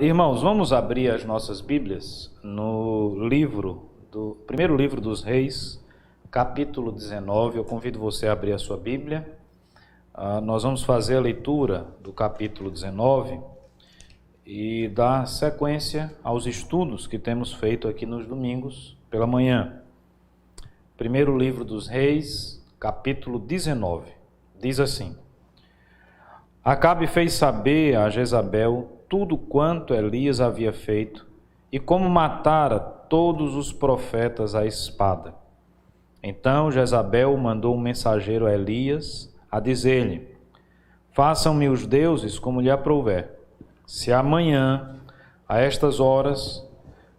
Irmãos, vamos abrir as nossas Bíblias no primeiro livro dos Reis, capítulo 19. Eu convido você a abrir a sua Bíblia. Nós vamos fazer a leitura do capítulo 19 e dar sequência aos estudos que temos feito aqui nos domingos pela manhã. Primeiro livro dos Reis, capítulo 19, diz assim: Acabe fez saber a Jezabel tudo quanto Elias havia feito e como matara todos os profetas à espada. Então Jezabel mandou um mensageiro a Elias a dizer-lhe: Façam-me os deuses como lhe aprouver, se amanhã, a estas horas,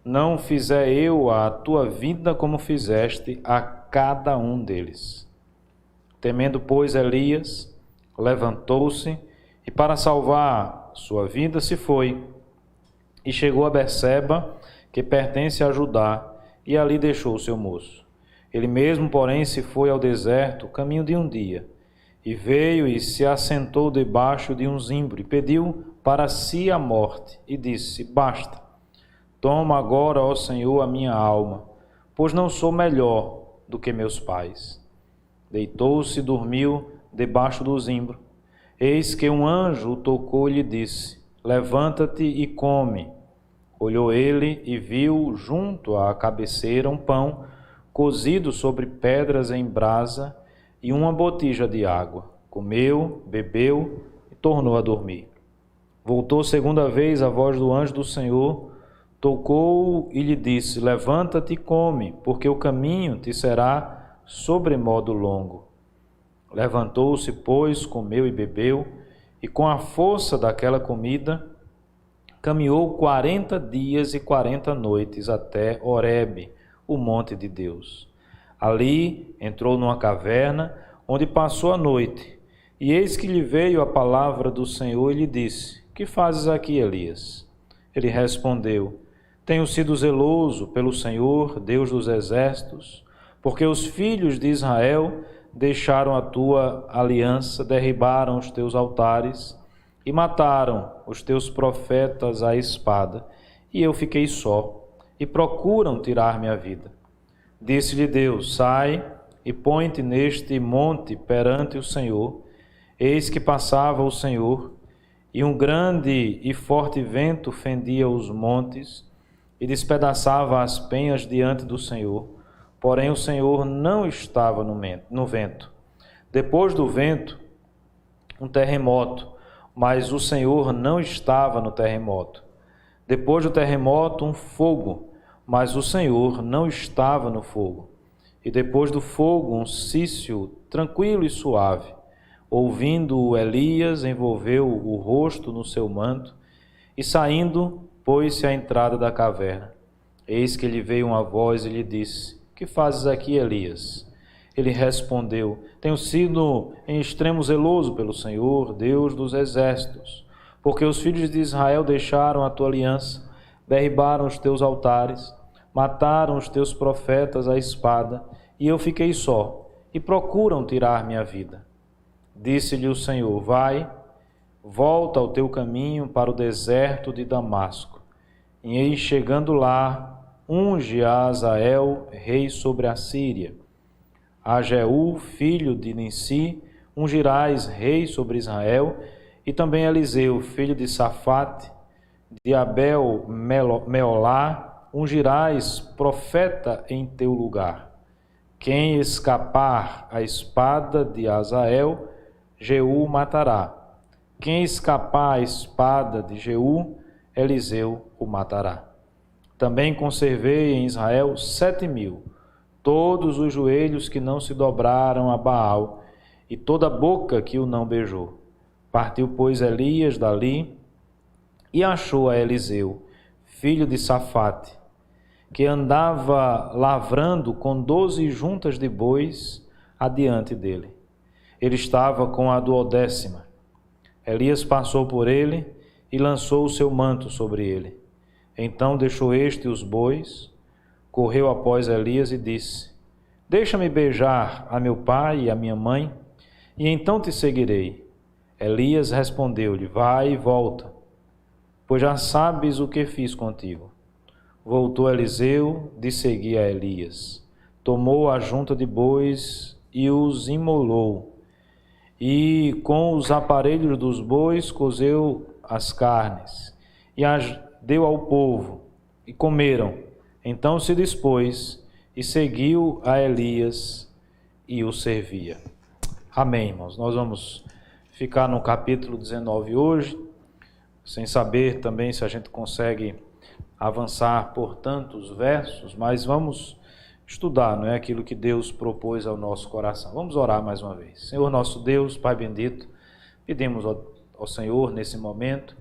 não fizer eu a tua vida como fizeste a cada um deles. Temendo, pois, Elias, levantou-se e, para salvar sua vida, se foi, e chegou a Berseba, que pertence a Judá, e ali deixou o seu moço. Ele mesmo, porém, se foi ao deserto, caminho de um dia, e veio e se assentou debaixo de um zimbro, e pediu para si a morte, e disse: Basta, toma agora, ó Senhor, a minha alma, pois não sou melhor do que meus pais. Deitou-se e dormiu debaixo do zimbro. Eis que um anjo o tocou e lhe disse: Levanta-te e come. Olhou ele e viu junto à cabeceira um pão cozido sobre pedras em brasa e uma botija de água. Comeu, bebeu e tornou a dormir. Voltou segunda vez a voz do anjo do Senhor, tocou e lhe disse: Levanta-te e come, porque o caminho te será sobremodo longo. Levantou-se, pois, comeu e bebeu, e com a força daquela comida, caminhou 40 dias e 40 noites até Horebe, o monte de Deus. Ali entrou numa caverna, onde passou a noite, e eis que lhe veio a palavra do Senhor e lhe disse: Que fazes aqui, Elias? Ele respondeu: Tenho sido zeloso pelo Senhor, Deus dos exércitos, porque os filhos de Israel deixaram a tua aliança, derribaram os teus altares e mataram os teus profetas à espada, e eu fiquei só, e procuram tirar-me a vida. Disse-lhe Deus: Sai e põe-te neste monte perante o Senhor. Eis que passava o Senhor, e um grande e forte vento fendia os montes e despedaçava as penhas diante do Senhor. Porém, o Senhor não estava no vento. Depois do vento, um terremoto, mas o Senhor não estava no terremoto. Depois do terremoto, um fogo, mas o Senhor não estava no fogo. E depois do fogo, um cício tranquilo e suave. Ouvindo-o, Elias envolveu o rosto no seu manto e, saindo, pôs-se à entrada da caverna. Eis que lhe veio uma voz e lhe disse: Que fazes aqui, Elias? Ele respondeu: Tenho sido em extremo zeloso pelo Senhor, Deus dos exércitos, porque os filhos de Israel deixaram a tua aliança, derribaram os teus altares, mataram os teus profetas à espada, e eu fiquei só, e procuram tirar minha vida. Disse-lhe o Senhor: Vai, volta ao teu caminho para o deserto de Damasco, e chegando lá, unge a Azael, rei sobre a Síria. A Jeú, filho de Nissi, ungirás rei sobre Israel, e também Eliseu, filho de Safate, de Abel Meolá, ungirás profeta em teu lugar. Quem escapar à espada de Azael, Jeú matará. Quem escapar à espada de Jeú, Eliseu o matará. Também conservei em Israel 7.000, todos os joelhos que não se dobraram a Baal, e toda a boca que o não beijou. Partiu, pois, Elias dali, e achou a Eliseu, filho de Safate, que andava lavrando com 12 juntas de bois adiante dele. Ele estava com a 12ª. Elias passou por ele e lançou o seu manto sobre ele. Então deixou este os bois, correu após Elias e disse: Deixa-me beijar a meu pai e a minha mãe, e então te seguirei. Elias respondeu-lhe: Vai e volta, pois já sabes o que fiz contigo. Voltou Eliseu de seguir a Elias. Tomou a junta de bois e os imolou. E com os aparelhos dos bois cozeu as carnes e as deu ao povo. E comeram. Então se dispôs e seguiu a Elias e o servia. Amém, irmãos. Nós vamos ficar no capítulo 19 hoje, sem saber também se a gente consegue avançar por tantos versos, mas vamos estudar, não é, aquilo que Deus propôs ao nosso coração. Vamos orar mais uma vez. Senhor nosso Deus, Pai bendito, pedimos ao Senhor nesse momento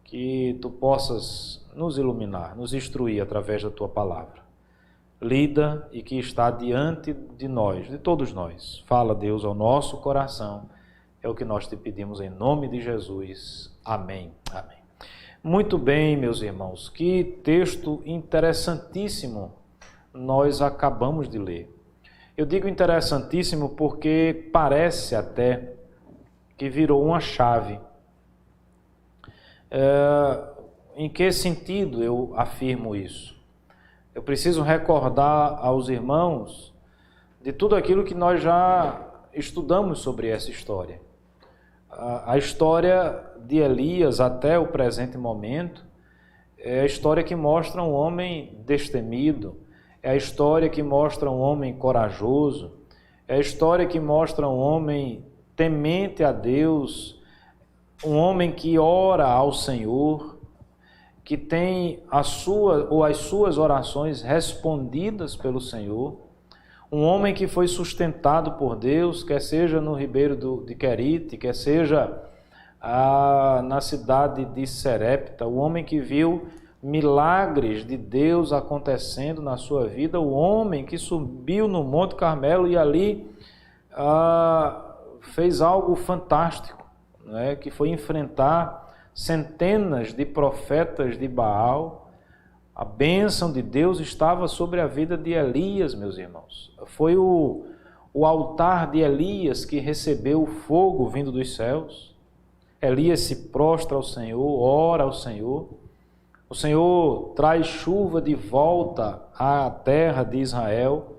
que Tu possas nos iluminar, nos instruir através da Tua palavra, lida e que está diante de nós, de todos nós. Fala, Deus, ao nosso coração, é o que nós te pedimos em nome de Jesus. Amém. Amém. Muito bem, meus irmãos, que texto interessantíssimo nós acabamos de ler. Eu digo interessantíssimo porque parece até que virou uma chave. Em que sentido eu afirmo isso? Eu preciso recordar aos irmãos de tudo aquilo que nós já estudamos sobre essa história. A história de Elias até o presente momento é a história que mostra um homem destemido, é a história que mostra um homem corajoso, é a história que mostra um homem temente a Deus, um homem que ora ao Senhor, que tem as suas orações respondidas pelo Senhor, um homem que foi sustentado por Deus, quer seja no ribeiro de Querite, quer seja na cidade de Serepta, o homem que viu milagres de Deus acontecendo na sua vida, o homem que subiu no Monte Carmelo e ali fez algo fantástico, né? Que foi enfrentar centenas de profetas de Baal. A bênção de Deus estava sobre a vida de Elias, meus irmãos. Foi o altar de Elias que recebeu o fogo vindo dos céus. Elias se prostra ao Senhor, ora ao Senhor. O Senhor traz chuva de volta à terra de Israel,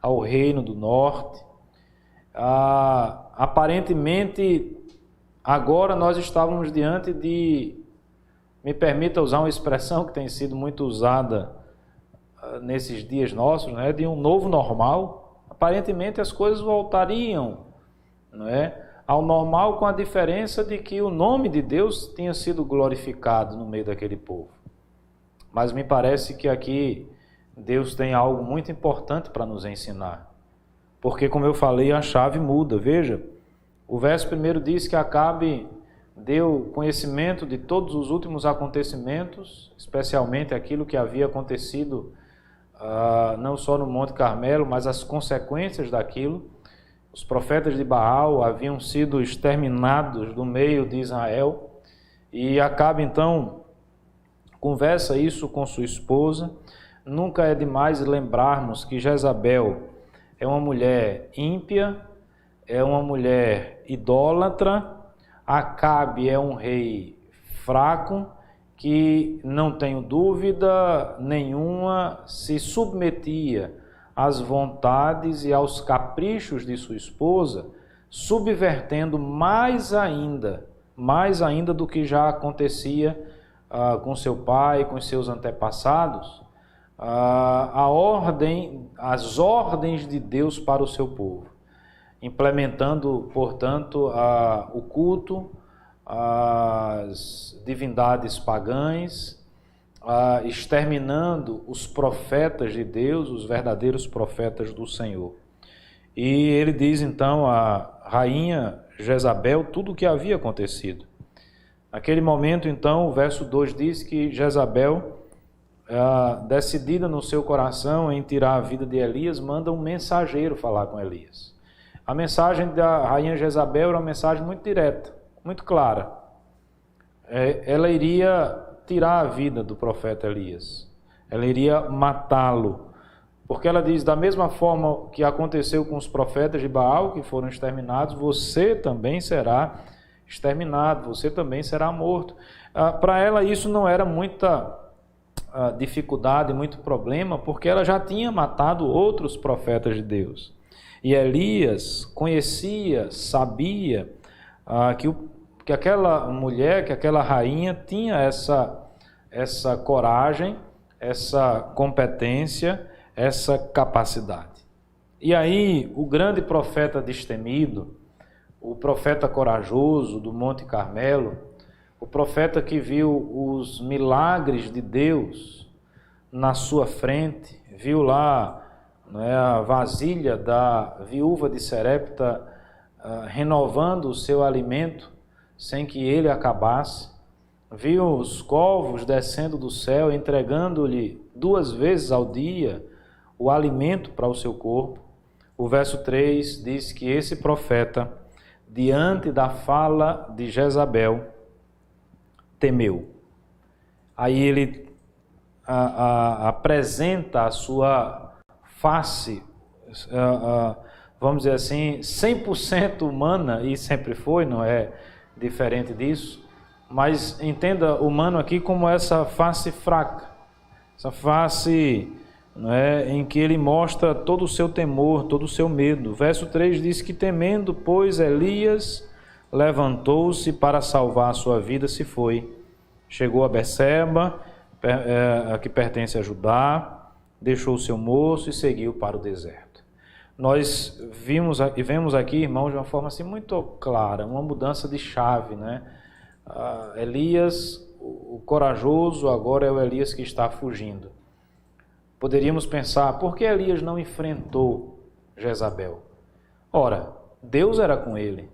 ao reino do norte. Aparentemente, agora nós estávamos diante de, me permita usar uma expressão que tem sido muito usada nesses dias nossos, né, de um novo normal. Aparentemente as coisas voltariam, não é, ao normal, com a diferença de que o nome de Deus tinha sido glorificado no meio daquele povo. Mas me parece que aqui Deus tem algo muito importante para nos ensinar. Porque, como eu falei, a chave muda. Veja, o verso primeiro diz que Acabe deu conhecimento de todos os últimos acontecimentos, especialmente aquilo que havia acontecido não só no Monte Carmelo, mas as consequências daquilo. Os profetas de Baal haviam sido exterminados do meio de Israel, e Acabe então conversa isso com sua esposa. Nunca é demais lembrarmos que Jezabel é uma mulher ímpia, é uma mulher idólatra. Acabe é um rei fraco que, não tenho dúvida nenhuma, se submetia às vontades e aos caprichos de sua esposa, subvertendo mais ainda do que já acontecia com seu pai, com seus antepassados, as ordens de Deus para o seu povo, implementando, portanto, o culto às divindades pagãs, exterminando os profetas de Deus, os verdadeiros profetas do Senhor. E ele diz então à rainha Jezabel tudo o que havia acontecido. Naquele momento, então, o verso 2 diz que Jezabel, decidida no seu coração em tirar a vida de Elias, manda um mensageiro falar com Elias. A mensagem da rainha Jezabel era uma mensagem muito direta, muito clara. Ela iria tirar a vida do profeta Elias. Ela iria matá-lo. Porque ela diz, da mesma forma que aconteceu com os profetas de Baal, que foram exterminados, você também será exterminado, você também será morto. Para ela isso não era muita dificuldade, muito problema, porque ela já tinha matado outros profetas de Deus. E Elias conhecia, sabia que aquela mulher, que aquela rainha tinha essa coragem, essa competência, essa capacidade. E aí o grande profeta destemido, o profeta corajoso do Monte Carmelo, o profeta que viu os milagres de Deus na sua frente, viu lá a vasilha da viúva de Sarepta renovando o seu alimento sem que ele acabasse, viu os corvos descendo do céu, entregando-lhe 2 vezes ao dia o alimento para o seu corpo. O verso 3 diz que esse profeta, diante da fala de Jezabel, temeu. Aí ele apresenta a sua face, vamos dizer assim, 100% humana, e sempre foi, não é diferente disso, mas entenda humano aqui como essa face fraca, essa face, não é, em que ele mostra todo o seu temor, todo o seu medo. Verso 3 diz que temendo, pois, Elias levantou-se para salvar a sua vida, se foi. Chegou a Beceba, que pertence a Judá, deixou o seu moço e seguiu para o deserto. Nós vemos aqui, irmãos, de uma forma assim muito clara, uma mudança de chave, né? Elias, o corajoso, agora é o Elias que está fugindo. Poderíamos pensar, por que Elias não enfrentou Jezabel? Ora, Deus era com ele.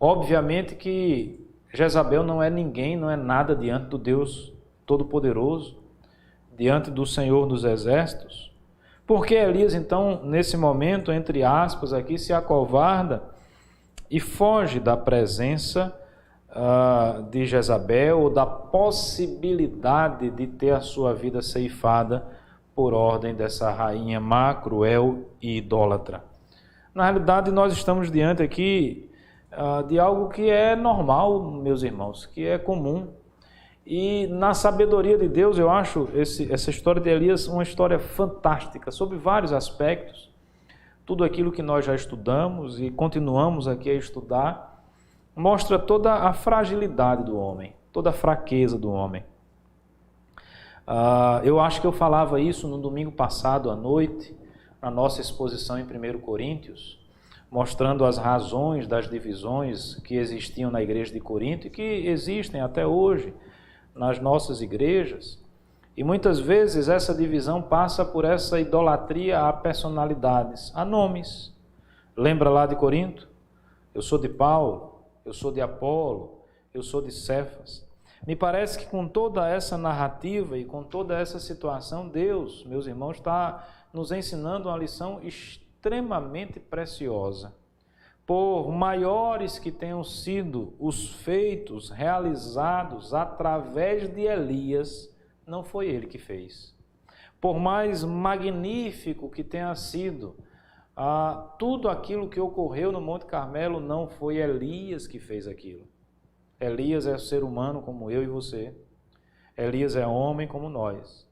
Obviamente que Jezabel não é ninguém, não é nada diante do Deus Todo-Poderoso, diante do Senhor dos Exércitos. Por que Elias, então, nesse momento, entre aspas, aqui, se acovarda e foge da presença de Jezabel, ou da possibilidade de ter a sua vida ceifada por ordem dessa rainha má, cruel e idólatra? Na realidade, nós estamos diante aqui de algo que é normal, meus irmãos, que é comum. E na sabedoria de Deus, eu acho essa história de Elias uma história fantástica, sobre vários aspectos. Tudo aquilo que nós já estudamos e continuamos aqui a estudar, mostra toda a fragilidade do homem, toda a fraqueza do homem. Eu acho que eu falava isso no domingo passado à noite, na nossa exposição em 1 Coríntios, mostrando as razões das divisões que existiam na igreja de Corinto e que existem até hoje nas nossas igrejas. E muitas vezes essa divisão passa por essa idolatria a personalidades, a nomes. Lembra lá de Corinto? Eu sou de Paulo, eu sou de Apolo, eu sou de Cefas. Me parece que com toda essa narrativa e com toda essa situação, Deus, meus irmãos, está nos ensinando uma lição extremamente preciosa. Por maiores que tenham sido os feitos realizados através de Elias, não foi ele que fez. Por mais magnífico que tenha sido tudo aquilo que ocorreu no Monte Carmelo, não foi Elias que fez aquilo. Elias é ser humano como eu e você. Elias é homem como nós.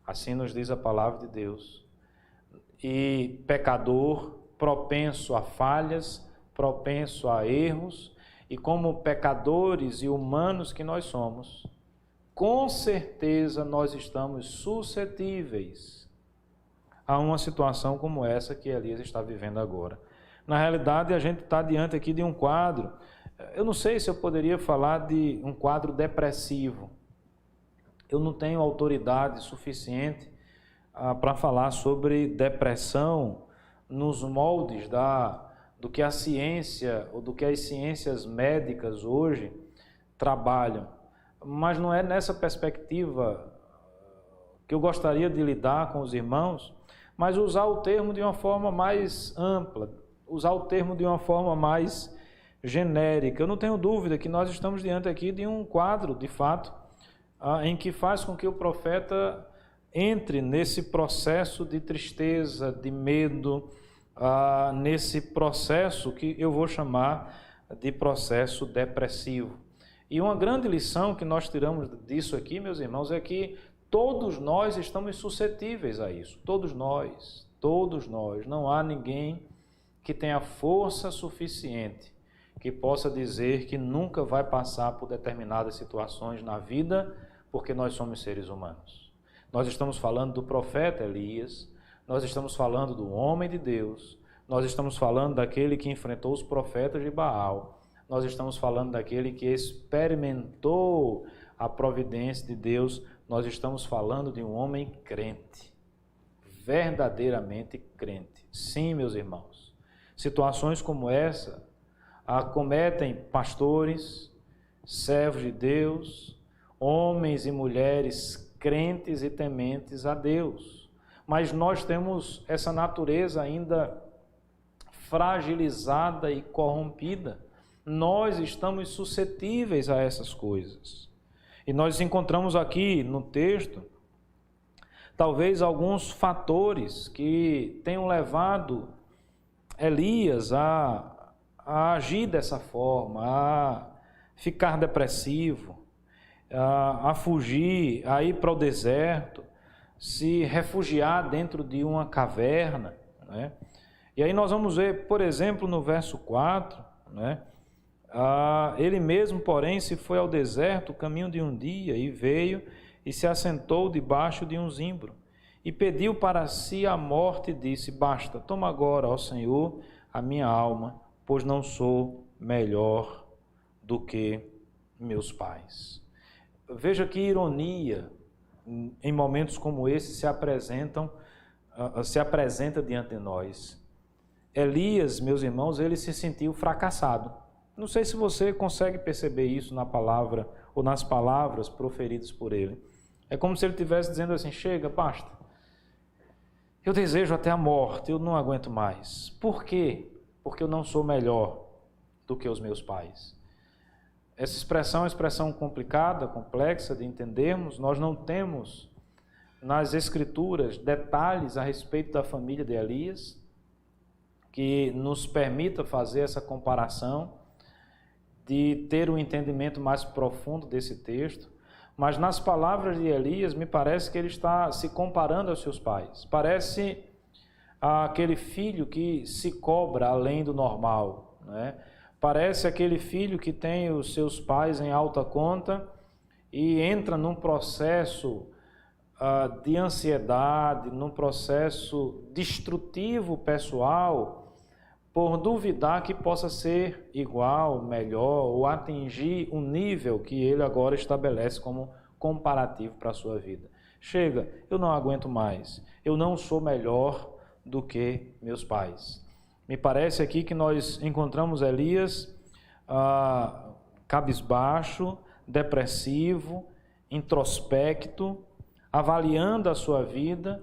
Assim nos diz a palavra de Deus. E pecador, propenso a falhas, propenso a erros, e como pecadores e humanos que nós somos, com certeza nós estamos suscetíveis a uma situação como essa que Elias está vivendo agora. Na realidade, a gente está diante aqui de um quadro, eu não sei se eu poderia falar de um quadro depressivo. Eu não tenho autoridade suficiente para falar sobre depressão nos moldes do que a ciência ou do que as ciências médicas hoje trabalham. Mas não é nessa perspectiva que eu gostaria de lidar com os irmãos, mas usar o termo de uma forma mais ampla, usar o termo de uma forma mais genérica. Eu não tenho dúvida que nós estamos diante aqui de um quadro, de fato, em que faz com que o profeta entre nesse processo de tristeza, de medo, nesse processo que eu vou chamar de processo depressivo. E uma grande lição que nós tiramos disso aqui, meus irmãos, é que todos nós estamos suscetíveis a isso. Todos nós. Não há ninguém que tenha força suficiente que possa dizer que nunca vai passar por determinadas situações na vida, porque nós somos seres humanos. Nós estamos falando do profeta Elias, nós estamos falando do homem de Deus, nós estamos falando daquele que enfrentou os profetas de Baal, nós estamos falando daquele que experimentou a providência de Deus, nós estamos falando de um homem crente, verdadeiramente crente. Sim, meus irmãos, situações como essa acometem pastores, servos de Deus, homens e mulheres crentes e tementes a Deus. Mas nós temos essa natureza ainda fragilizada e corrompida. Nós estamos suscetíveis a essas coisas. E nós encontramos aqui no texto, talvez alguns fatores que tenham levado Elias a agir dessa forma, a ficar depressivo, a fugir, a ir para o deserto, se refugiar dentro de uma caverna, né? E aí nós vamos ver, por exemplo, no verso 4, né? Ele mesmo, porém, se foi ao deserto, o caminho de um dia, e veio e se assentou debaixo de um zimbro, e pediu para si a morte e disse: basta, toma agora, ó Senhor, a minha alma, pois não sou melhor do que meus pais. Veja que ironia, em momentos como esse, se apresenta diante de nós. Elias, meus irmãos, ele se sentiu fracassado. Não sei se você consegue perceber isso na palavra ou nas palavras proferidas por ele. É como se ele estivesse dizendo assim: chega, basta. Eu desejo até a morte, eu não aguento mais. Por quê? Porque eu não sou melhor do que os meus pais. Essa expressão é uma expressão complicada, complexa de entendermos. Nós não temos nas Escrituras detalhes a respeito da família de Elias que nos permita fazer essa comparação, de ter um entendimento mais profundo desse texto. Mas nas palavras de Elias, me parece que ele está se comparando aos seus pais. Parece aquele filho que se cobra além do normal, né? Parece aquele filho que tem os seus pais em alta conta e entra num processo de ansiedade, num processo destrutivo pessoal, por duvidar que possa ser igual, melhor, ou atingir um nível que ele agora estabelece como comparativo para a sua vida. Chega, eu não aguento mais, eu não sou melhor do que meus pais. Me parece aqui que nós encontramos Elias cabisbaixo, depressivo, introspecto, avaliando a sua vida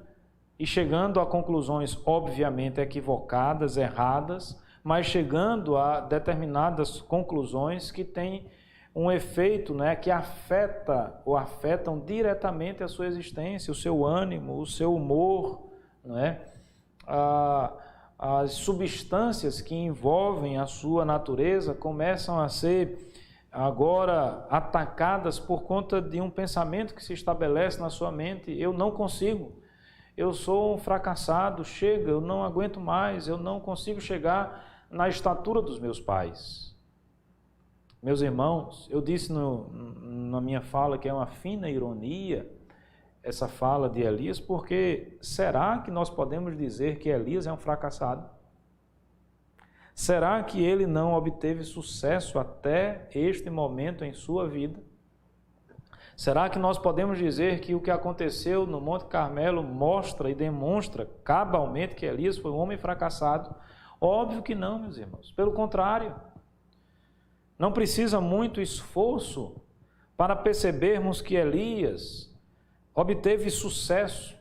e chegando a conclusões obviamente equivocadas, erradas, mas chegando a determinadas conclusões que têm um efeito, né, que afetam diretamente a sua existência, o seu ânimo, o seu humor, né? As substâncias que envolvem a sua natureza começam a ser agora atacadas por conta de um pensamento que se estabelece na sua mente: eu não consigo, eu sou um fracassado, chega, eu não aguento mais, eu não consigo chegar na estatura dos meus pais. Meus irmãos, eu disse na minha fala que é uma fina ironia essa fala de Elias, porque será que nós podemos dizer que Elias é um fracassado? Será que ele não obteve sucesso até este momento em sua vida? Será que nós podemos dizer que o que aconteceu no Monte Carmelo mostra e demonstra cabalmente que Elias foi um homem fracassado? Óbvio que não, meus irmãos. Pelo contrário, não precisa muito esforço para percebermos que Elias obteve sucesso.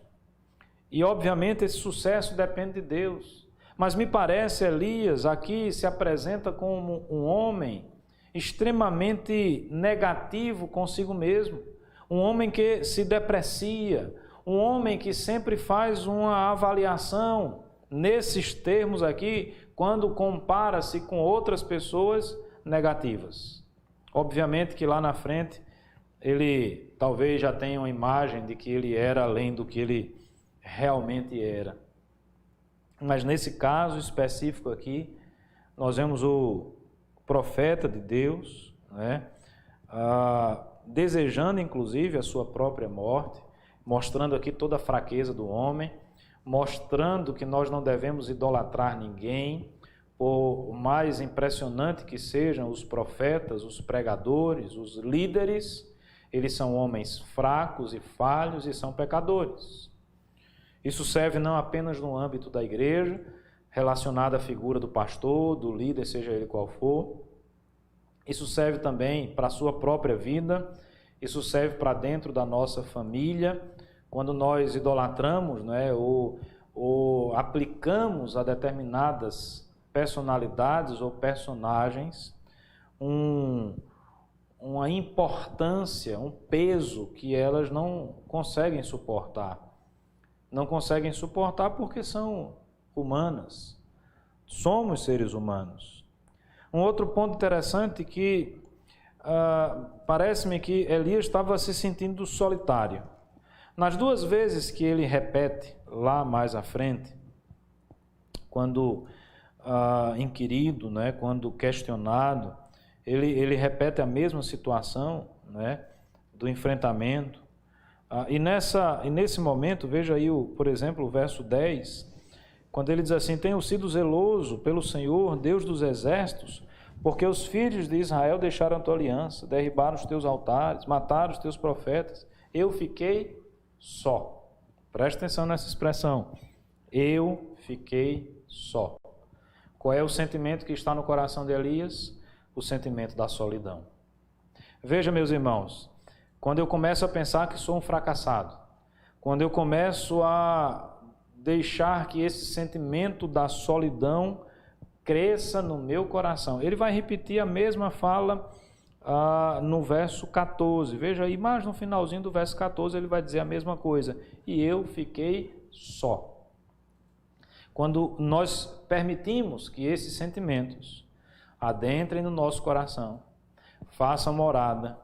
E obviamente esse sucesso depende de Deus. Mas me parece Elias aqui se apresenta como um homem extremamente negativo consigo mesmo, um homem que se deprecia, um homem que sempre faz uma avaliação nesses termos aqui, quando compara-se com outras pessoas negativas. Obviamente que lá na frente ele talvez já tenha uma imagem de que ele era além do que ele realmente era. Mas nesse caso específico aqui, nós vemos o profeta de Deus, né, desejando inclusive a sua própria morte, mostrando aqui toda a fraqueza do homem, mostrando que nós não devemos idolatrar ninguém, por mais impressionante que sejam os profetas, os pregadores, os líderes, eles são homens fracos e falhos e são pecadores. Isso serve não apenas no âmbito da igreja, relacionado à figura do pastor, do líder, seja ele qual for. Isso serve também para a sua própria vida, isso serve para dentro da nossa família, quando nós idolatramos, né, ou aplicamos a determinadas personalidades ou personagens uma importância, um peso que elas não conseguem suportar. Não conseguem suportar porque são humanas. Somos seres humanos. Um outro ponto interessante que parece-me que Elias estava se sentindo solitário. Nas duas vezes que ele repete lá mais à frente, quando inquirido, né, quando questionado, ele repete a mesma situação, né, do enfrentamento. E nesse momento, veja aí, por exemplo, o verso 10, quando ele diz assim: tenho sido zeloso pelo Senhor, Deus dos exércitos, porque os filhos de Israel deixaram a tua aliança, derribaram os teus altares, mataram os teus profetas, eu fiquei só. Preste atenção nessa expressão, eu fiquei só. Qual é o sentimento que está no coração de Elias? O sentimento da solidão. Veja, meus irmãos, quando eu começo a pensar que sou um fracassado, quando eu começo a deixar que esse sentimento da solidão cresça no meu coração, ele vai repetir a mesma fala no verso 14. Veja aí, mas no finalzinho do verso 14 ele vai dizer a mesma coisa. E eu fiquei só. Quando nós permitimos que esses sentimentos adentrem no nosso coração, façam morada,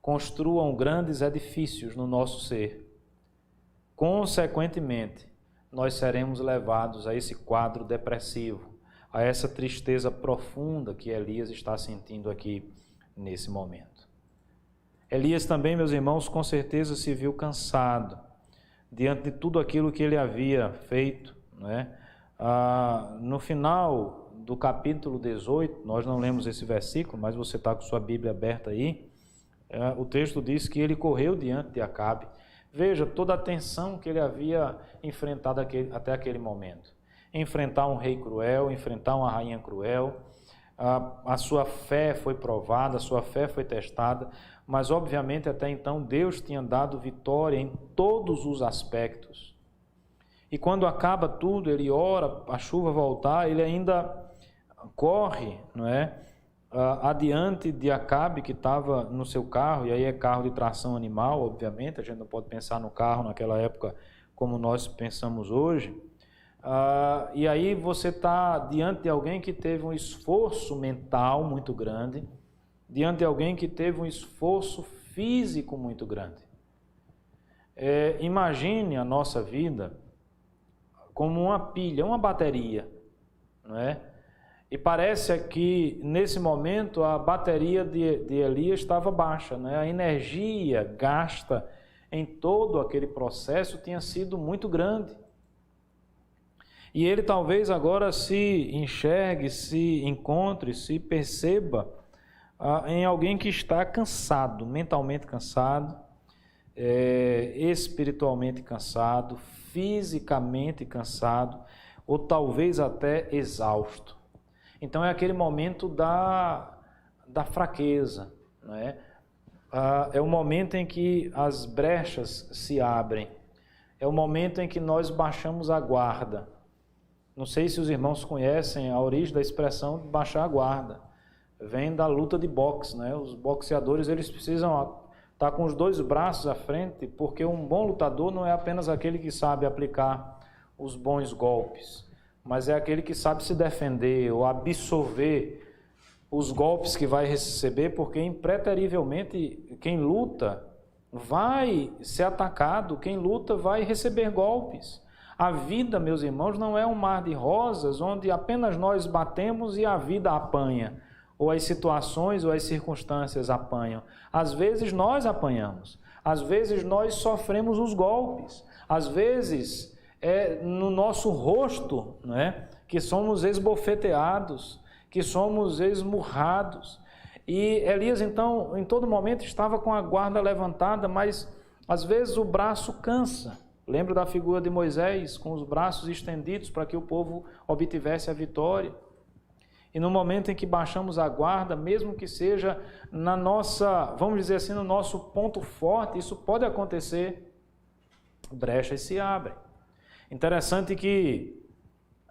construam grandes edifícios no nosso ser, consequentemente, nós seremos levados a esse quadro depressivo, a essa tristeza profunda que Elias está sentindo aqui nesse momento. Elias também, meus irmãos, com certeza se viu cansado diante de tudo aquilo que ele havia feito, né? No final do capítulo 18, nós não lemos esse versículo, mas você está com sua Bíblia aberta aí, o texto diz que ele correu diante de Acabe. Veja toda a tensão que ele havia enfrentado até aquele momento. Enfrentar um rei cruel, enfrentar uma rainha cruel. A sua fé foi provada, a sua fé foi testada, mas obviamente até então Deus tinha dado vitória em todos os aspectos. E quando acaba tudo, ele ora, a chuva voltar, ele ainda corre, não é? Adiante de Acabe, que estava no seu carro, e aí é carro de tração animal, obviamente, a gente não pode pensar no carro naquela época como nós pensamos hoje. E aí você está diante de alguém que teve um esforço mental muito grande, diante de alguém que teve um esforço físico muito grande. Imagine a nossa vida como uma pilha, uma bateria, não é? E parece que nesse momento a bateria de Elias estava baixa, né? A energia gasta em todo aquele processo tinha sido muito grande. E ele talvez agora se enxergue, se encontre, se perceba em alguém que está cansado, mentalmente cansado, espiritualmente cansado, fisicamente cansado, ou talvez até exausto. Então é aquele momento da fraqueza, não é? É o momento em que as brechas se abrem, é o momento em que nós baixamos a guarda. Não sei se os irmãos conhecem a origem da expressão de baixar a guarda. Vem da luta de boxe, né? Os boxeadores eles precisam estar com os dois braços à frente, porque um bom lutador não é apenas aquele que sabe aplicar os bons golpes, mas é aquele que sabe se defender ou absorver os golpes que vai receber, porque impreterivelmente quem luta vai ser atacado, quem luta vai receber golpes. A vida, meus irmãos, não é um mar de rosas onde apenas nós batemos e a vida apanha, ou as situações ou as circunstâncias apanham. Às vezes nós apanhamos, às vezes nós sofremos os golpes, às vezes é no nosso rosto, não é, que somos esbofeteados, que somos esmurrados. E Elias, então, em todo momento estava com a guarda levantada, mas às vezes o braço cansa. Lembra da figura de Moisés, com os braços estendidos para que o povo obtivesse a vitória. E no momento em que baixamos a guarda, mesmo que seja na nossa, vamos dizer assim, no nosso ponto forte, isso pode acontecer, brechas se abrem. Interessante que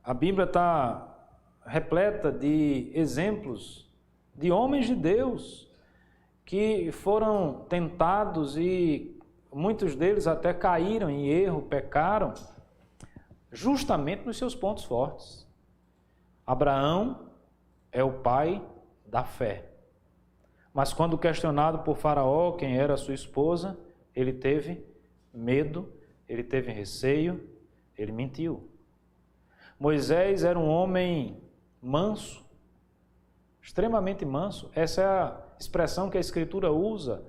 a Bíblia está repleta de exemplos de homens de Deus que foram tentados e muitos deles até caíram em erro, pecaram, justamente nos seus pontos fortes. Abraão é o pai da fé. Mas quando questionado por Faraó quem era sua esposa, ele teve medo, ele teve receio, ele mentiu. Moisés era um homem manso, extremamente manso. Essa é a expressão que a Escritura usa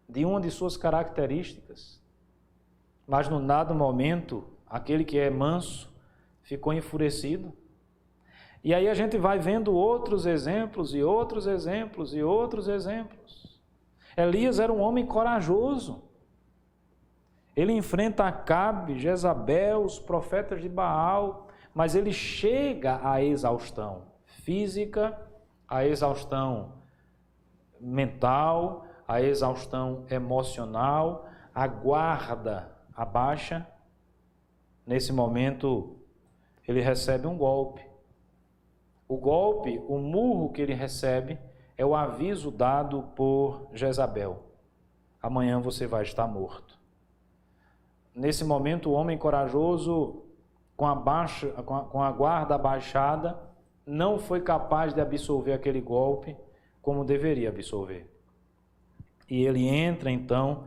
de uma de suas características. Mas num dado momento, aquele que é manso ficou enfurecido. E aí a gente vai vendo outros exemplos e outros exemplos e outros exemplos. Elias era um homem corajoso. Ele enfrenta Acabe, Jezabel, os profetas de Baal, mas ele chega à exaustão física, à exaustão mental, à exaustão emocional, a guarda abaixa. Nesse momento, ele recebe um golpe. O golpe, o murro que ele recebe, é o aviso dado por Jezabel. Amanhã você vai estar morto. Nesse momento, o homem corajoso, com a guarda abaixada, não foi capaz de absolver aquele golpe como deveria absolver. E ele entra, então,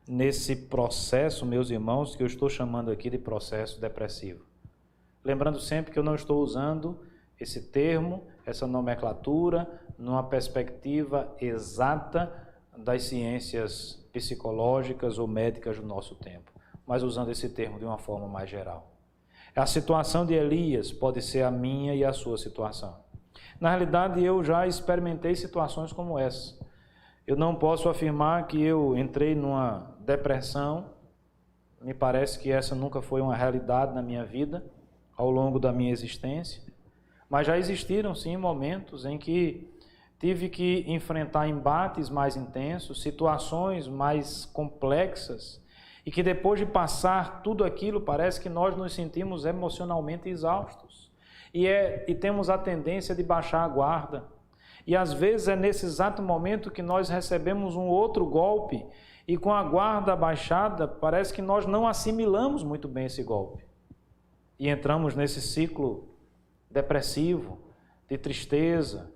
nesse processo, meus irmãos, que eu estou chamando aqui de processo depressivo. Lembrando sempre que eu não estou usando esse termo, essa nomenclatura, numa perspectiva exata das ciências psicológicas ou médicas do nosso tempo, mas usando esse termo de uma forma mais geral. A situação de Elias pode ser a minha e a sua situação. Na realidade, eu já experimentei situações como essa. Eu não posso afirmar que eu entrei numa depressão. Me parece que essa nunca foi uma realidade na minha vida, ao longo da minha existência. Mas já existiram, sim, momentos em que tive que enfrentar embates mais intensos, situações mais complexas, e que depois de passar tudo aquilo, parece que nós nos sentimos emocionalmente exaustos. E temos a tendência de baixar a guarda. E às vezes é nesse exato momento que nós recebemos um outro golpe, e com a guarda baixada, parece que nós não assimilamos muito bem esse golpe. E entramos nesse ciclo depressivo, de tristeza,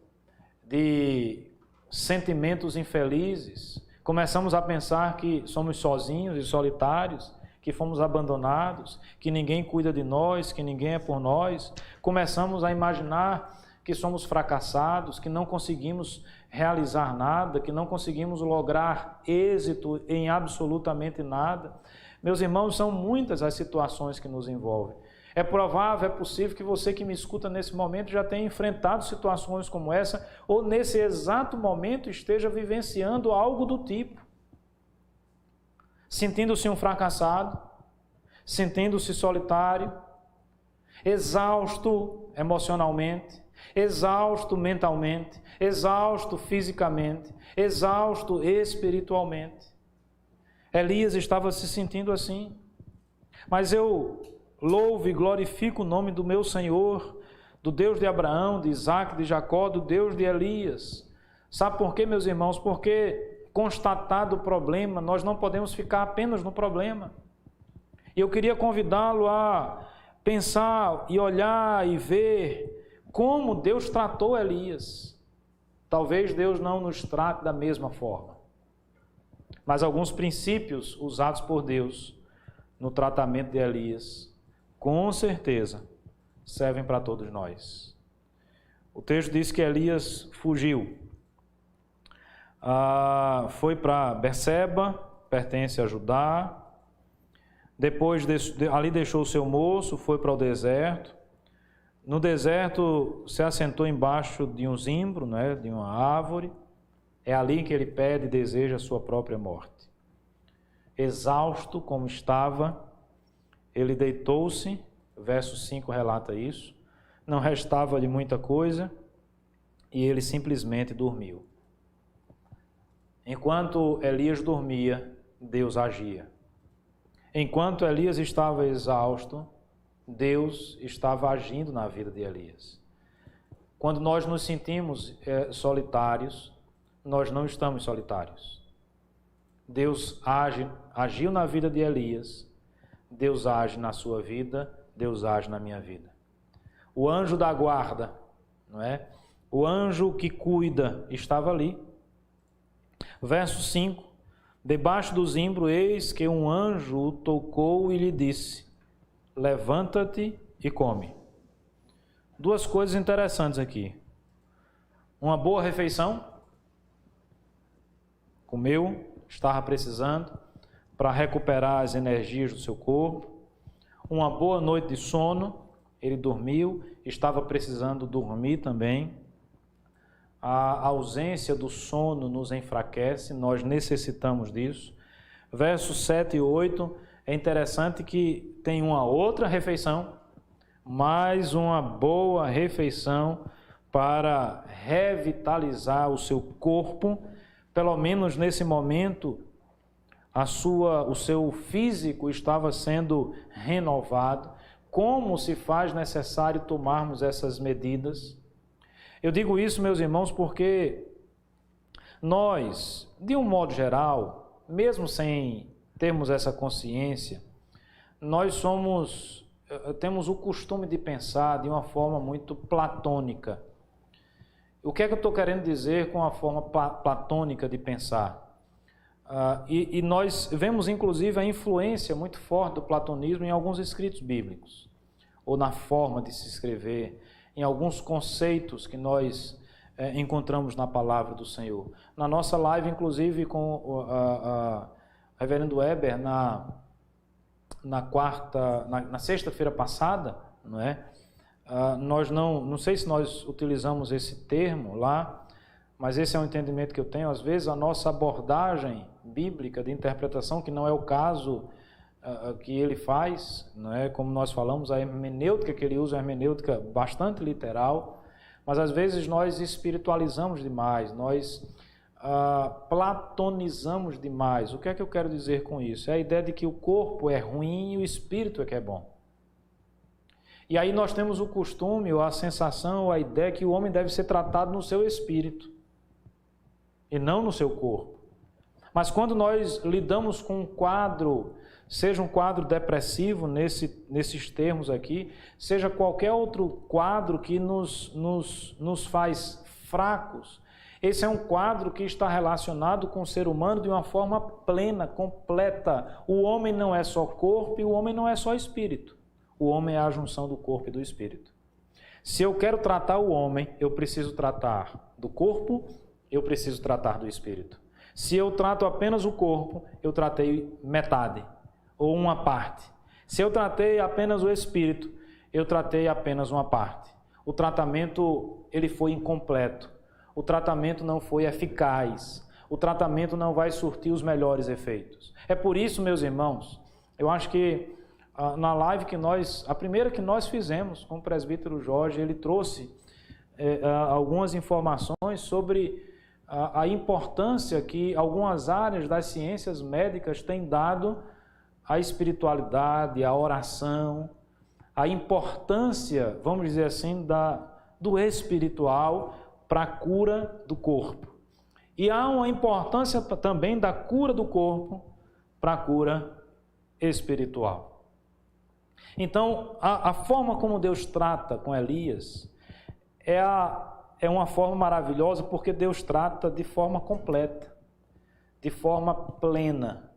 de sentimentos infelizes. Começamos a pensar que somos sozinhos e solitários, que fomos abandonados, que ninguém cuida de nós, que ninguém é por nós. Começamos a imaginar que somos fracassados, que não conseguimos realizar nada, que não conseguimos lograr êxito em absolutamente nada. Meus irmãos, são muitas as situações que nos envolvem. É provável, é possível que você que me escuta nesse momento já tenha enfrentado situações como essa, ou nesse exato momento esteja vivenciando algo do tipo. Sentindo-se um fracassado, sentindo-se solitário, exausto emocionalmente, exausto mentalmente, exausto fisicamente, exausto espiritualmente. Elias estava se sentindo assim. Mas eu louvo e glorifico o nome do meu Senhor, do Deus de Abraão, de Isaac, de Jacó, do Deus de Elias. Sabe por quê, meus irmãos? Porque, constatado o problema, nós não podemos ficar apenas no problema. E eu queria convidá-lo a pensar e olhar e ver como Deus tratou Elias. Talvez Deus não nos trate da mesma forma, mas alguns princípios usados por Deus no tratamento de Elias, com certeza, servem para todos nós. O texto diz que Elias fugiu. Foi para Berseba, pertence a Judá. Depois ali deixou o seu moço, foi para o deserto. No deserto se assentou embaixo de um zimbro, né, de uma árvore. É ali que ele pede e deseja a sua própria morte. Exausto como estava, ele deitou-se, verso 5 relata isso, não restava-lhe muita coisa e ele simplesmente dormiu. Enquanto Elias dormia, Deus agia. Enquanto Elias estava exausto, Deus estava agindo na vida de Elias. Quando nós nos sentimos solitários, nós não estamos solitários. Deus agiu na vida de Elias, Deus age na sua vida, Deus age na minha vida. O anjo da guarda, não é? O anjo que cuida estava ali. Verso 5, debaixo do zimbro, eis que um anjo o tocou e lhe disse, levanta-te e come. Duas coisas interessantes aqui. Uma boa refeição, comeu, estava precisando, para recuperar as energias do seu corpo. Uma boa noite de sono, ele dormiu, estava precisando dormir também. A ausência do sono nos enfraquece, nós necessitamos disso. Versos 7 e 8, é interessante que tem uma outra refeição, mais uma boa refeição para revitalizar o seu corpo, pelo menos nesse momento, o seu físico estava sendo renovado. Como se faz necessário tomarmos essas medidas? Eu digo isso, meus irmãos, porque nós, de um modo geral, mesmo sem termos essa consciência, nós temos o costume de pensar de uma forma muito platônica. O que é que eu estou querendo dizer com a forma platônica de pensar? E nós vemos, inclusive, a influência muito forte do platonismo em alguns escritos bíblicos, ou na forma de se escrever, em alguns conceitos que nós encontramos na palavra do Senhor. Na nossa live, inclusive, com o reverendo Weber, na sexta-feira passada, não é? Nós não sei se nós utilizamos esse termo lá, mas esse é um entendimento que eu tenho. Às vezes a nossa abordagem bíblica de interpretação, que não é o caso que ele faz, não é? Como nós falamos, a hermenêutica que ele usa é uma hermenêutica bastante literal, mas às vezes nós espiritualizamos demais, nós platonizamos demais. O que é que eu quero dizer com isso? É a ideia de que o corpo é ruim e o espírito é que é bom. E aí nós temos o costume, ou a sensação, ou a ideia que o homem deve ser tratado no seu espírito e não no seu corpo. Mas quando nós lidamos com um quadro, seja um quadro depressivo nesses termos aqui, seja qualquer outro quadro que nos faz fracos, esse é um quadro que está relacionado com o ser humano de uma forma plena, completa. O homem não é só corpo e o homem não é só espírito. O homem é a junção do corpo e do espírito. Se eu quero tratar o homem, eu preciso tratar do corpo, eu preciso tratar do espírito. Se eu trato apenas o corpo, eu tratei metade, ou uma parte. Se eu tratei apenas o espírito, eu tratei apenas uma parte. O tratamento, ele foi incompleto. O tratamento não foi eficaz. O tratamento não vai surtir os melhores efeitos. É por isso, meus irmãos, eu acho que na live a primeira que nós fizemos com o presbítero Jorge, ele trouxe algumas informações sobre a importância que algumas áreas das ciências médicas têm dado à espiritualidade, à oração, a importância, vamos dizer assim, do espiritual para a cura do corpo. E há uma importância também da cura do corpo para a cura espiritual. Então, a forma como Deus trata com Elias é a é uma forma maravilhosa porque Deus trata de forma completa, de forma plena,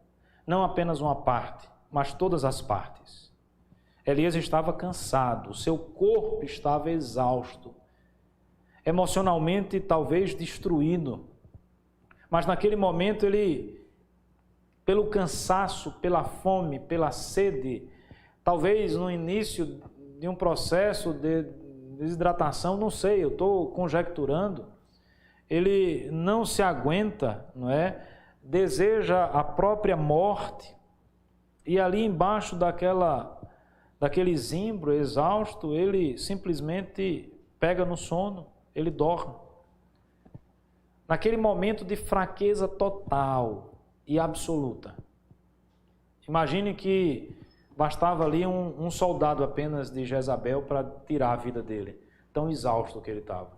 não apenas uma parte, mas todas as partes. Elias estava cansado, seu corpo estava exausto, emocionalmente talvez destruído, mas naquele momento ele, pelo cansaço, pela fome, pela sede, talvez no início de um processo de desidratação, não sei, eu estou conjecturando, ele não se aguenta, não é? Deseja a própria morte, e ali embaixo daquele zimbro exausto, ele simplesmente pega no sono, ele dorme. Naquele momento de fraqueza total e absoluta. Imagine que bastava ali um soldado apenas de Jezabel para tirar a vida dele, tão exausto que ele estava.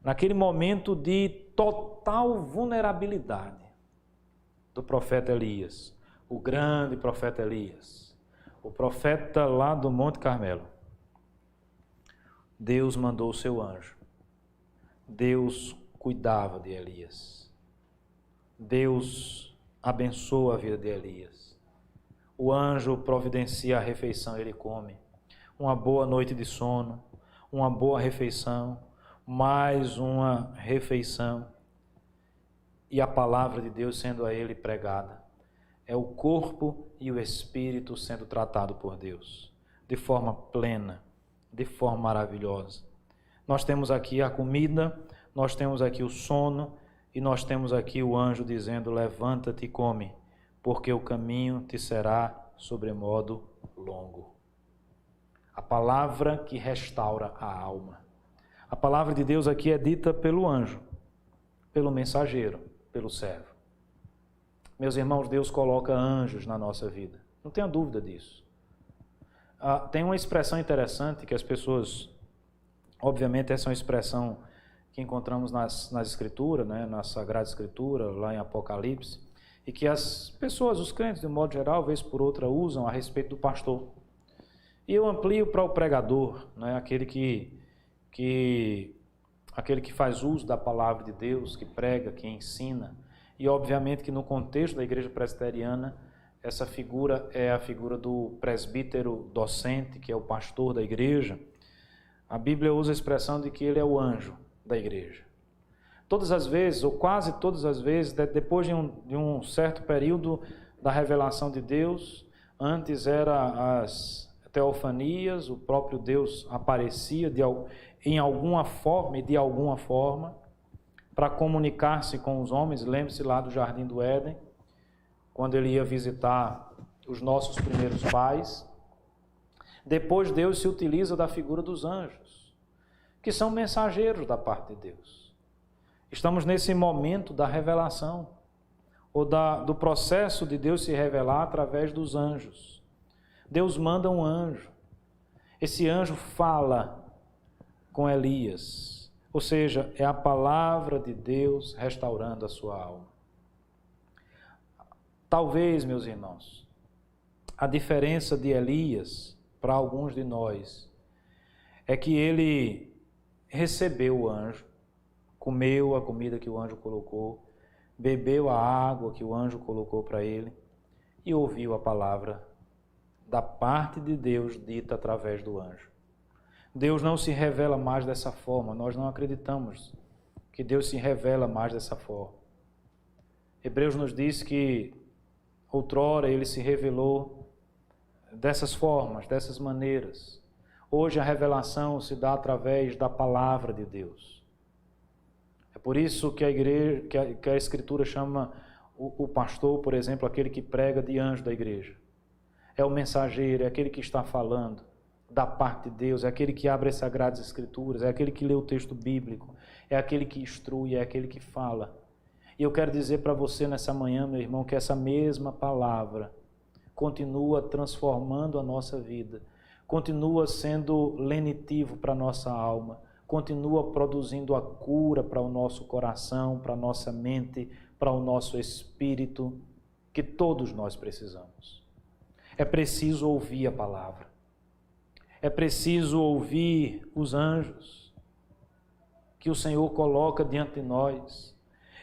Naquele momento de total vulnerabilidade do profeta Elias, o grande profeta Elias, o profeta lá do Monte Carmelo, Deus mandou o seu anjo. Deus cuidava de Elias. Deus abençoa a vida de Elias. O anjo providencia a refeição, ele come. Uma boa noite de sono, uma boa refeição, mais uma refeição. E a palavra de Deus sendo a ele pregada. É o corpo e o espírito sendo tratado por Deus, de forma plena, de forma maravilhosa. Nós temos aqui a comida, nós temos aqui o sono, e nós temos aqui o anjo dizendo: levanta-te e come, porque o caminho te será sobremodo longo. A palavra que restaura a alma. A palavra de Deus aqui é dita pelo anjo, pelo mensageiro, pelo servo. Meus irmãos, Deus coloca anjos na nossa vida, não tenha dúvida disso. Tem uma expressão interessante que as pessoas, obviamente essa é uma expressão que encontramos nas Escrituras, né, na Sagrada Escritura, lá em Apocalipse, e que as pessoas, os crentes, de modo geral, vez por outra, usam a respeito do pastor. E eu amplio para o pregador, né, aquele que faz uso da palavra de Deus, que prega, que ensina. E obviamente que no contexto da igreja presbiteriana, essa figura é a figura do presbítero docente, que é o pastor da igreja. A Bíblia usa a expressão de que ele é o anjo da igreja. Todas as vezes, ou quase todas as vezes, depois de um certo período da revelação de Deus, antes era as teofanias, o próprio Deus aparecia em alguma forma e de alguma forma para comunicar-se com os homens. Lembre-se lá do Jardim do Éden, quando ele ia visitar os nossos primeiros pais. Depois Deus se utiliza da figura dos anjos, que são mensageiros da parte de Deus. Estamos nesse momento da revelação, ou do processo de Deus se revelar através dos anjos. Deus manda um anjo. Esse anjo fala com Elias, ou seja, é a palavra de Deus restaurando a sua alma. Talvez, meus irmãos, a diferença de Elias para alguns de nós é que ele recebeu o anjo, comeu a comida que o anjo colocou, bebeu a água que o anjo colocou para ele e ouviu a palavra da parte de Deus dita através do anjo. Deus não se revela mais dessa forma, nós não acreditamos que Deus se revela mais dessa forma. Hebreus nos diz que outrora ele se revelou dessas formas, dessas maneiras. Hoje a revelação se dá através da palavra de Deus. É por isso que a igreja, que a Escritura chama o pastor, por exemplo, aquele que prega, de anjo da igreja. É o mensageiro, é aquele que está falando da parte de Deus, é aquele que abre as Sagradas Escrituras, é aquele que lê o texto bíblico, é aquele que instrui, é aquele que fala. E eu quero dizer para você nessa manhã, meu irmão, que essa mesma palavra continua transformando a nossa vida, continua sendo lenitivo para a nossa alma, continua produzindo a cura para o nosso coração, para a nossa mente, para o nosso espírito, que todos nós precisamos. É preciso ouvir a palavra. É preciso ouvir os anjos que o Senhor coloca diante de nós.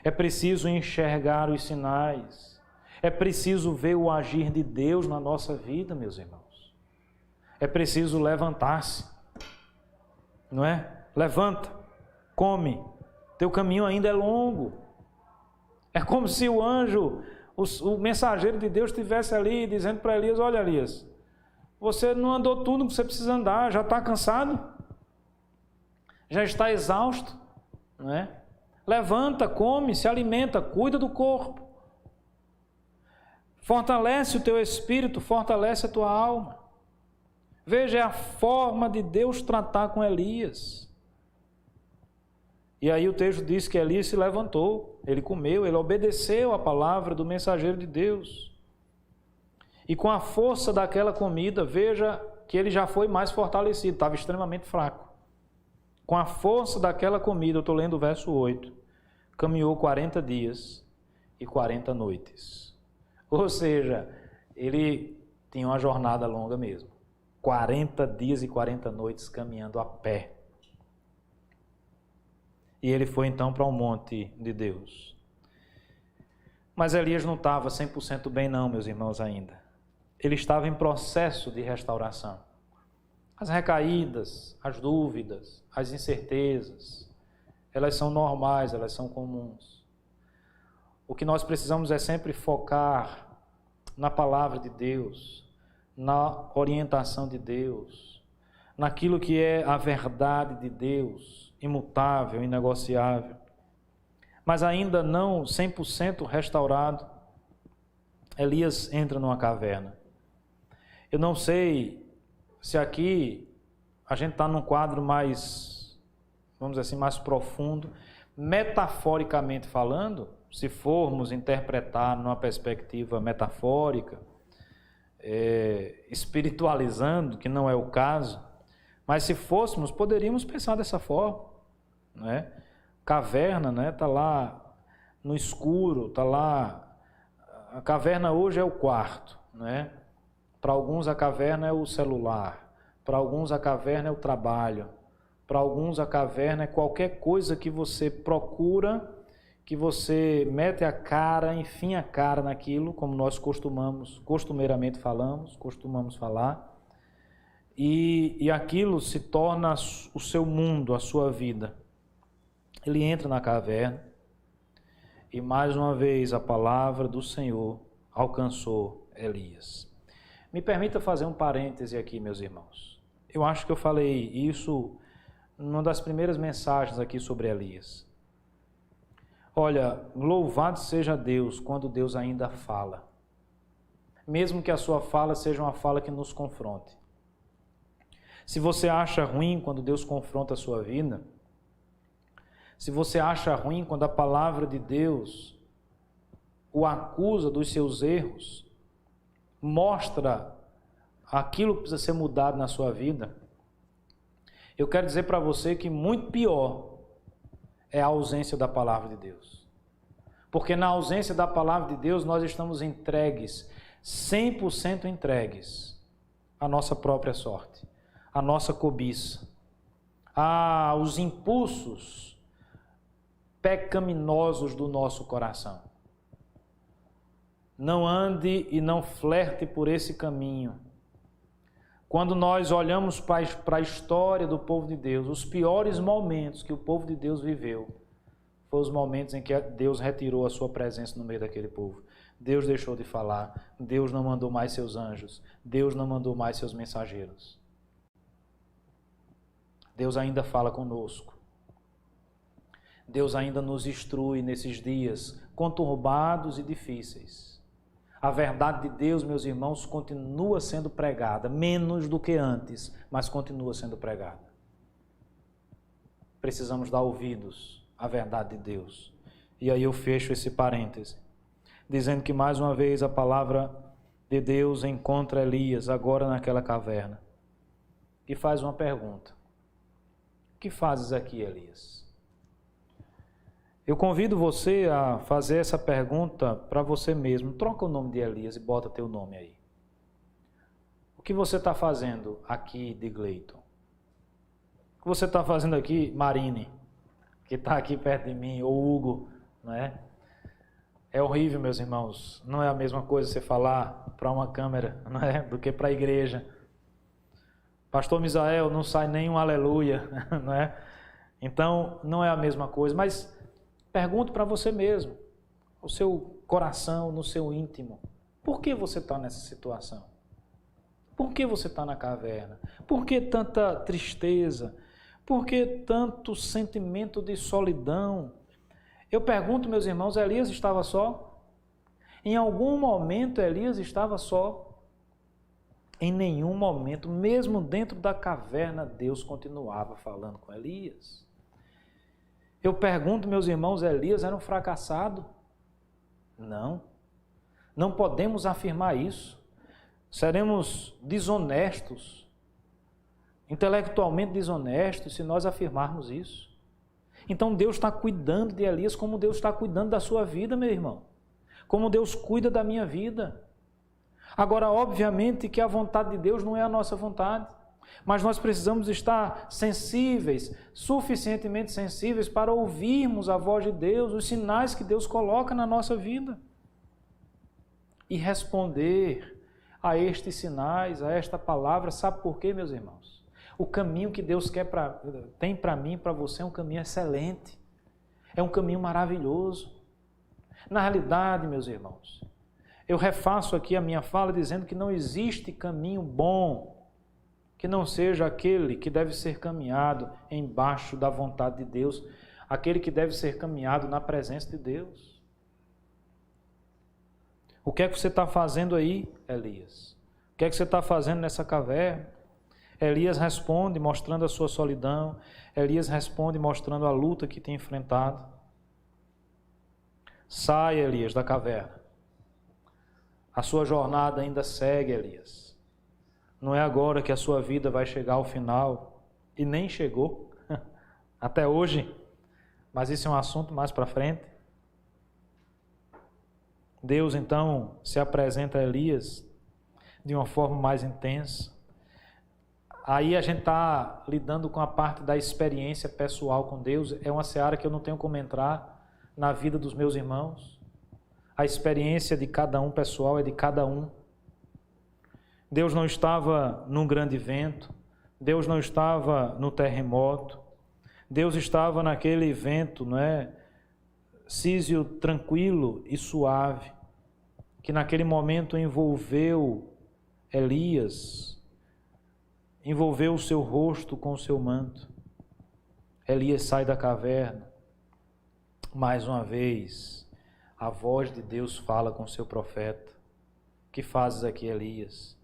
É preciso enxergar os sinais. É preciso ver o agir de Deus na nossa vida, meus irmãos. É preciso levantar-se, não é? Levanta, come. Teu caminho ainda é longo. É como se o anjo, o mensageiro de Deus estivesse ali dizendo para Elias: olha, Elias, você não andou tudo que você precisa andar, já está cansado, já está exausto, não é? Levanta, come, se alimenta, cuida do corpo. Fortalece o teu espírito, fortalece a tua alma. Veja a forma de Deus tratar com Elias. E aí o texto diz que Elias se levantou, ele comeu, ele obedeceu a palavra do mensageiro de Deus. E com a força daquela comida, veja que ele já foi mais fortalecido, estava extremamente fraco. Com a força daquela comida, eu estou lendo o verso 8, caminhou 40 dias e 40 noites. Ou seja, ele tinha uma jornada longa mesmo. 40 dias e 40 noites caminhando a pé. E ele foi então para o monte de Deus. Mas Elias não estava 100% bem não, meus irmãos, ainda. Ele estava em processo de restauração. As recaídas, as dúvidas, as incertezas, elas são normais, elas são comuns. O que nós precisamos é sempre focar na palavra de Deus, na orientação de Deus, naquilo que é a verdade de Deus, imutável, inegociável. Mas ainda não 100% restaurado, Elias entra numa caverna. Eu não sei se aqui a gente está num quadro mais, vamos dizer assim, mais profundo, metaforicamente falando, se formos interpretar numa perspectiva metafórica, espiritualizando, que não é o caso, mas se fôssemos, poderíamos pensar dessa forma, não é? Caverna, né? Está lá no escuro, está lá. A caverna hoje é o quarto, né? Para alguns a caverna é o celular, para alguns a caverna é o trabalho, para alguns a caverna é qualquer coisa que você procura, que você mete a cara, enfim a cara naquilo, como nós costumeiramente costumamos falar, e aquilo se torna o seu mundo, a sua vida. Ele entra na caverna e mais uma vez a palavra do Senhor alcançou Elias. Me permita fazer um parêntese aqui, meus irmãos. Eu acho que eu falei isso numa das primeiras mensagens aqui sobre Elias. Olha, louvado seja Deus quando Deus ainda fala. Mesmo que a sua fala seja uma fala que nos confronte. Se você acha ruim quando Deus confronta a sua vida, se você acha ruim quando a palavra de Deus o acusa dos seus erros, mostra aquilo que precisa ser mudado na sua vida, eu quero dizer para você que muito pior é a ausência da palavra de Deus. Porque na ausência da palavra de Deus, nós estamos entregues, 100% entregues à nossa própria sorte, à nossa cobiça, aos impulsos pecaminosos do nosso coração. Não ande e não flerte por esse caminho. Quando nós olhamos para a história do povo de Deus, os piores momentos que o povo de Deus viveu, foram os momentos em que Deus retirou a sua presença no meio daquele povo. Deus deixou de falar, Deus não mandou mais seus anjos, Deus não mandou mais seus mensageiros. Deus ainda fala conosco. Deus ainda nos instrui nesses dias conturbados e difíceis. A verdade de Deus, meus irmãos, continua sendo pregada, menos do que antes, mas continua sendo pregada. Precisamos dar ouvidos à verdade de Deus. E aí eu fecho esse parêntese, dizendo que mais uma vez a palavra de Deus encontra Elias agora naquela caverna e faz uma pergunta: o que fazes aqui, Elias? Eu convido você a fazer essa pergunta para você mesmo. Troca o nome de Elias e bota teu nome aí. O que você está fazendo aqui, Digleiton? O que você está fazendo aqui, Marine? que está aqui perto de mim, ou Hugo, não é? É horrível, meus irmãos. Não é a mesma coisa você falar para uma câmera, não é? Do que para a igreja. Pastor Misael, não sai nem um aleluia, não é? Então, não é a mesma coisa. Mas pergunto para você mesmo, o seu coração, no seu íntimo, por que você está nessa situação? Por que você está na caverna? Por que tanta tristeza? Por que tanto sentimento de solidão? Eu pergunto, meus irmãos, Elias estava só? Em algum momento Elias estava só? Em nenhum momento, mesmo dentro da caverna, Deus continuava falando com Elias. Eu pergunto, meus irmãos, Elias era um fracassado? Não. Não podemos afirmar isso. Seremos desonestos, intelectualmente desonestos, se nós afirmarmos isso. Então Deus está cuidando de Elias como Deus está cuidando da sua vida, meu irmão. Como Deus cuida da minha vida. Agora, obviamente que a vontade de Deus não é a nossa vontade, mas nós precisamos estar sensíveis, suficientemente sensíveis para ouvirmos a voz de Deus, os sinais que Deus coloca na nossa vida e responder a estes sinais, a esta palavra. Sabe por quê, meus irmãos? O caminho que Deus tem para mim e para você é um caminho excelente, é um caminho maravilhoso. Na realidade, meus irmãos, eu refaço aqui a minha fala dizendo que não existe caminho bom que não seja aquele que deve ser caminhado embaixo da vontade de Deus, aquele que deve ser caminhado na presença de Deus. O que é que você está fazendo aí, Elias? O que é que você está fazendo nessa caverna? Elias responde mostrando a sua solidão, Elias responde mostrando a luta que tem enfrentado. Sai, Elias, da caverna. A sua jornada ainda segue, Elias. Não é agora que a sua vida vai chegar ao final, e nem chegou, até hoje, mas isso é um assunto mais para frente. Deus, então, se apresenta a Elias de uma forma mais intensa. Aí a gente está lidando com a parte da experiência pessoal com Deus. É uma seara que eu não tenho como entrar na vida dos meus irmãos. A experiência de cada um pessoal é de cada um. Deus não estava num grande vento, Deus não estava no terremoto, Deus estava naquele vento, não é? Sísio tranquilo e suave, que naquele momento envolveu Elias, envolveu o seu rosto com o seu manto. Elias sai da caverna. Mais uma vez, a voz de Deus fala com o seu profeta. O que fazes aqui, Elias?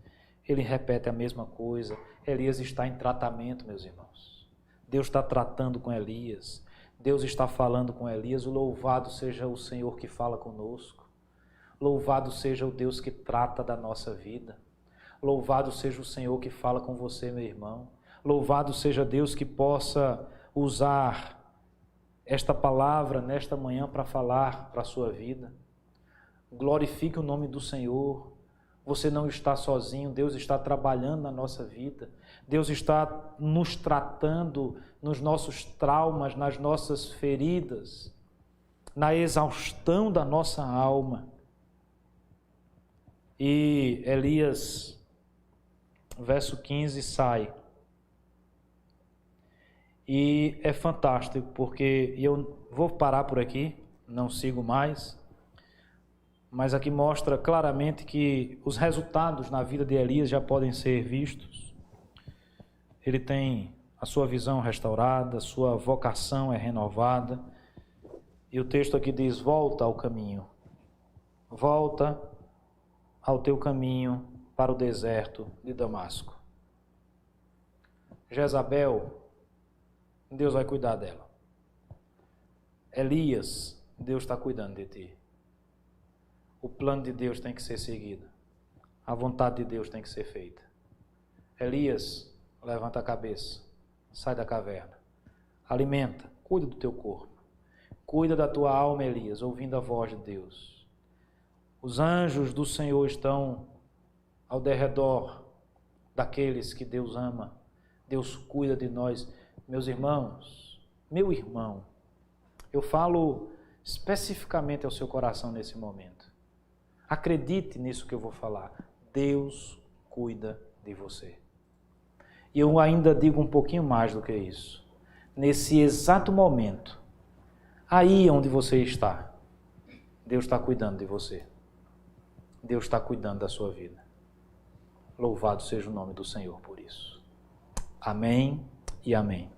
Ele repete a mesma coisa. Elias está em tratamento, meus irmãos. Deus está tratando com Elias. Deus está falando com Elias. Louvado seja o Senhor que fala conosco. Louvado seja o Deus que trata da nossa vida. Louvado seja o Senhor que fala com você, meu irmão. Louvado seja Deus que possa usar esta palavra nesta manhã para falar para a sua vida. Glorifique o nome do Senhor. Você não está sozinho, Deus está trabalhando na nossa vida. Deus está nos tratando nos nossos traumas, nas nossas feridas, na exaustão da nossa alma. E Elias, verso 15, sai. E é fantástico, porque eu vou parar por aqui, não sigo mais, mas aqui mostra claramente que os resultados na vida de Elias já podem ser vistos. Ele tem a sua visão restaurada, sua vocação é renovada, e o texto aqui diz: volta ao caminho, volta ao teu caminho para o deserto de Damasco. Jezabel, Deus vai cuidar dela. Elias, Deus está cuidando de ti. O plano de Deus tem que ser seguido. A vontade de Deus tem que ser feita. Elias, levanta a cabeça, sai da caverna, alimenta, cuida do teu corpo, cuida da tua alma, Elias, ouvindo a voz de Deus. Os anjos do Senhor estão ao derredor daqueles que Deus ama. Deus cuida de nós. Meus irmãos, meu irmão, Eu falo especificamente ao seu coração nesse momento. Acredite nisso que eu vou falar. Deus cuida de você. E eu ainda digo um pouquinho mais do que isso. Nesse exato momento, aí onde você está, Deus está cuidando de você. Deus está cuidando da sua vida. Louvado seja o nome do Senhor por isso. Amém e amém.